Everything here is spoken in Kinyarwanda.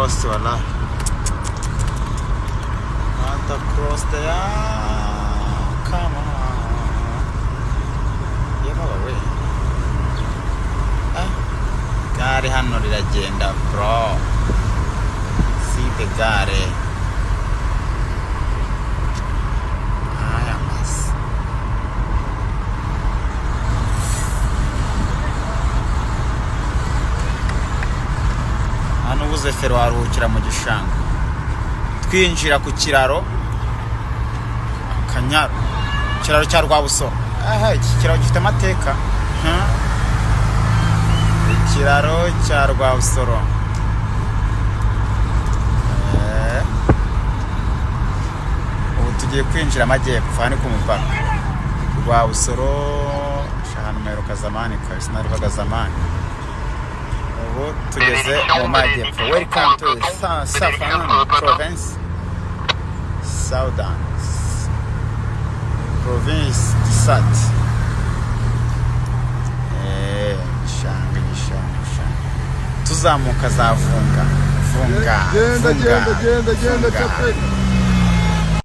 cross wala. Not across there. Come on. You know the way. Gare hano riragenda bro. See the gare. Ubuze fero waruhukira mu gishanga twinjira ku kiraro Akanyaru kiraro cya Rwabusoro iki kiraro gifite amateka ikiraro cya Rwabusoro ubu tugiye kwinjira amajyepfo hani ku mupaka Rwabusoro shahano meruka zamani kabisa narivaga zamani tugeze mu majyepfo. Welcome to Southern Province, Southern Province Disat. Shanga tuzamuka za Vunga genda